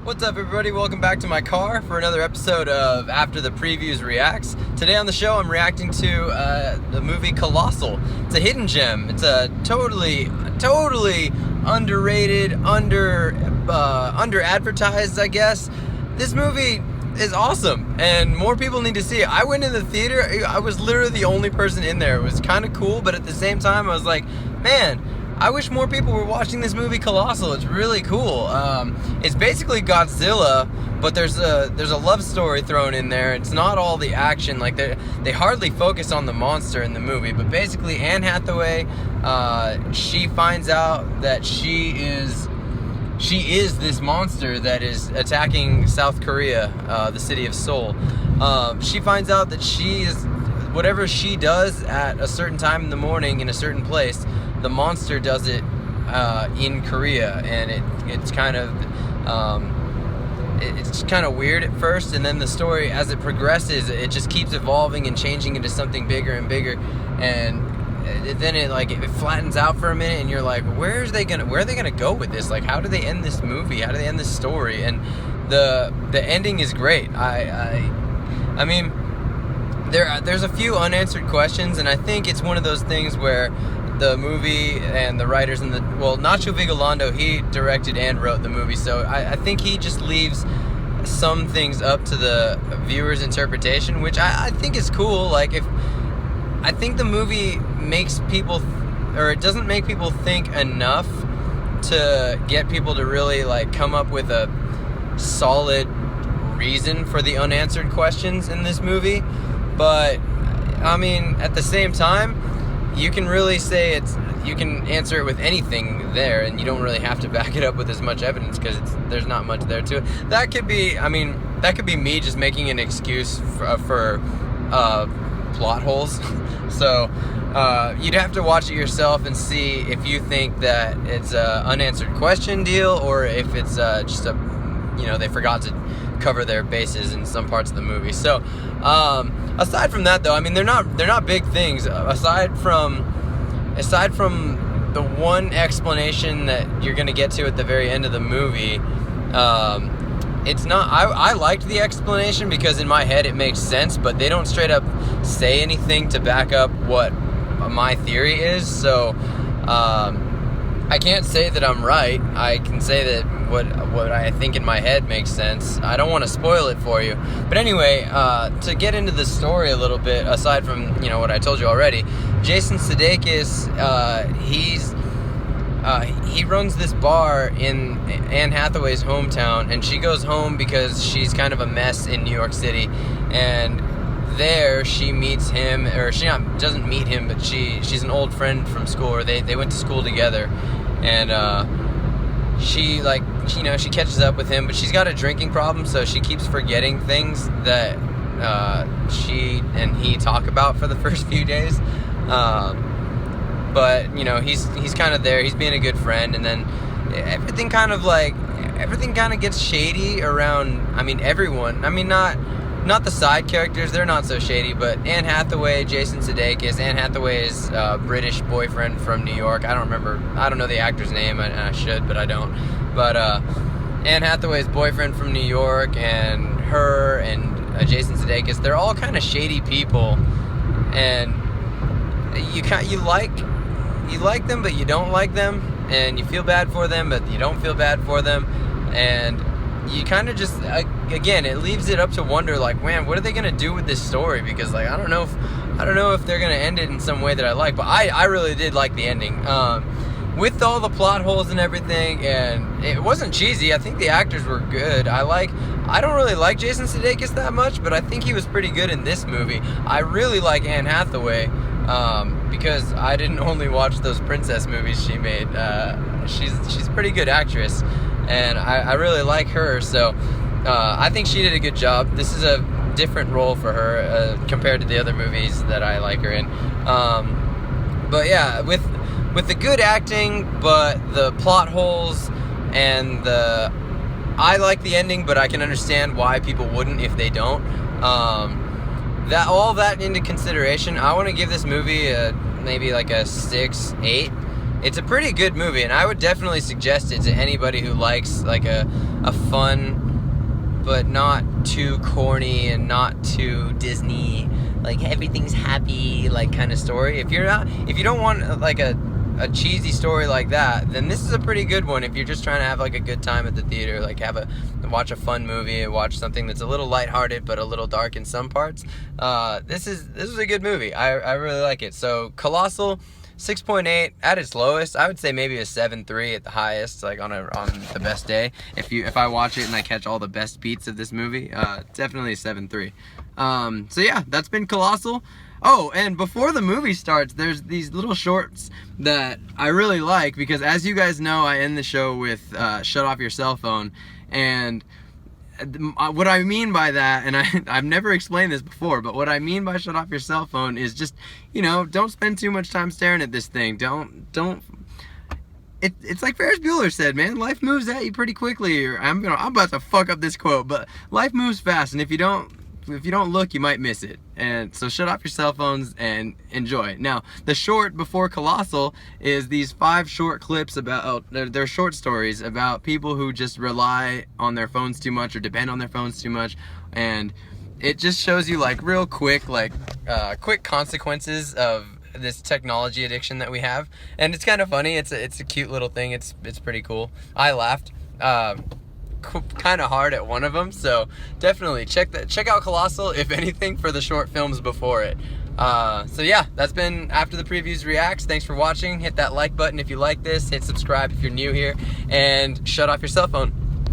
What's up, everybody? Welcome back to my car for another episode of After the Previews Reacts. Today on the show, I'm reacting to the movie Colossal. It's a hidden gem. It's a totally underrated, under advertised, I guess. This movie is awesome, and more people need to see it. I went in the theater. I was literally the only person in there. It was kind of cool, but at the same time, I was like, man, I wish more people were watching this movie Colossal. It's really cool. It's basically Godzilla, but there's a love story thrown in there. It's not all the action. Like they hardly focus on the monster in the movie, but basically Anne Hathaway, she finds out that she is this monster that is attacking South Korea, the city of Seoul. She finds out that whatever she does at a certain time in the morning in a certain place, the monster does it in Korea, and it's kind of weird at first, and then the story, as it progresses, it just keeps evolving and changing into something bigger and bigger, and then it flattens out for a minute, and you're like, where are they gonna go with this? Like, how do they end this movie? How do they end this story? And the ending is great. I mean, there's a few unanswered questions, and I think it's one of those things where the movie and the writers Nacho Vigalondo, he directed and wrote the movie, so I think he just leaves some things up to the viewer's interpretation, which I think is cool. Like, I think the movie makes people, or it doesn't make people think enough to get people to really come up with a solid reason for the unanswered questions in this movie. But I mean, at the same time, you can really say you can answer it with anything there, and you don't really have to back it up with as much evidence, because there's not much there to it. That could be me just making an excuse for plot holes. So you'd have to watch it yourself and see if you think that it's a unanswered question deal, or if it's just they forgot to cover their bases in some parts of the movie. So aside from that, though, I mean, they're not big things. Aside from the one explanation that you're gonna get to at the very end of the movie, it's not. I liked the explanation because in my head it makes sense, but they don't straight up say anything to back up what my theory is. So I can't say that I'm right. I can say that what I think in my head makes sense. I don't want to spoil it for you. But anyway, to get into the story a little bit, aside from what I told you already, Jason Sudeikis, he runs this bar in Anne Hathaway's hometown, and she goes home because she's kind of a mess in New York City, and there she meets him, or doesn't meet him, but she's an old friend from school, or they went to school together, and she catches up with him, but she's got a drinking problem, so she keeps forgetting things that she and he talk about for the first few days. But he's kind of there. He's being a good friend, and then everything kind of gets shady around. I mean, everyone. I mean, not the side characters. They're not so shady, but Anne Hathaway, Jason Sudeikis, Anne Hathaway's British boyfriend from New York. I don't know the actor's name, and I should, but I don't. But Anne Hathaway's boyfriend from New York, and her and Jason Sudeikis, they're all kind of shady people, and you like them, but you don't like them, and you feel bad for them, but you don't feel bad for them, and you kind of just, again, it leaves it up to wonder, man, what are they gonna do with this story? Because I don't know if they're gonna end it in some way that I like, but I really did like the ending, with all the plot holes and everything, and it wasn't cheesy. I think the actors were good. I don't really like Jason Sudeikis that much, but I think he was pretty good in this movie. I really like Anne Hathaway, because I didn't only watch those princess movies she made. She's a pretty good actress, and I really like her, so I think she did a good job. This is a different role for her compared to the other movies that I like her in. But yeah, with the good acting, but the plot holes and I like the ending, but I can understand why people wouldn't if they don't. All that into consideration, I want to give this movie maybe a 6, 8. it's a pretty good movie, and I would definitely suggest it to anybody who likes like a fun but not too corny and not too Disney, like everything's happy like kind of story. If you don't want like a cheesy story like that, then this is a pretty good one. If you're just trying to have like a good time at the theater, like watch a fun movie, watch something that's a little lighthearted but a little dark in some parts, this is a good movie. I really like it. So Colossal, 6.8 at its lowest. I would say maybe a 7.3 at the highest, like on the best day. If I watch it and I catch all the best beats of this movie, definitely a 7.3. So yeah, that's been Colossal. Oh, and before the movie starts, there's these little shorts that I really like, because as you guys know, I end the show with shut off your cell phone. And what I mean by that, and I've never explained this before, but what I mean by shut off your cell phone is just, don't spend too much time staring at this thing. It's like Ferris Bueller said, man, life moves at you pretty quickly. Or I'm about to fuck up this quote, but life moves fast, and if you don't look, you might miss it. And so shut off your cell phones and enjoy. Now, the short before Colossal is these 5 short clips about, they're short stories about people who just rely on their phones too much or depend on their phones too much. And it just shows you like real quick, quick consequences of this technology addiction that we have. And it's kind of funny. It's a cute little thing. It's pretty cool. I laughed kind of hard at one of them, so definitely check out Colossal, if anything, for the short films before it. So yeah, that's been After the Previews Reacts. Thanks for watching. Hit that like button if you like this, hit subscribe if you're new here, and shut off your cell phone.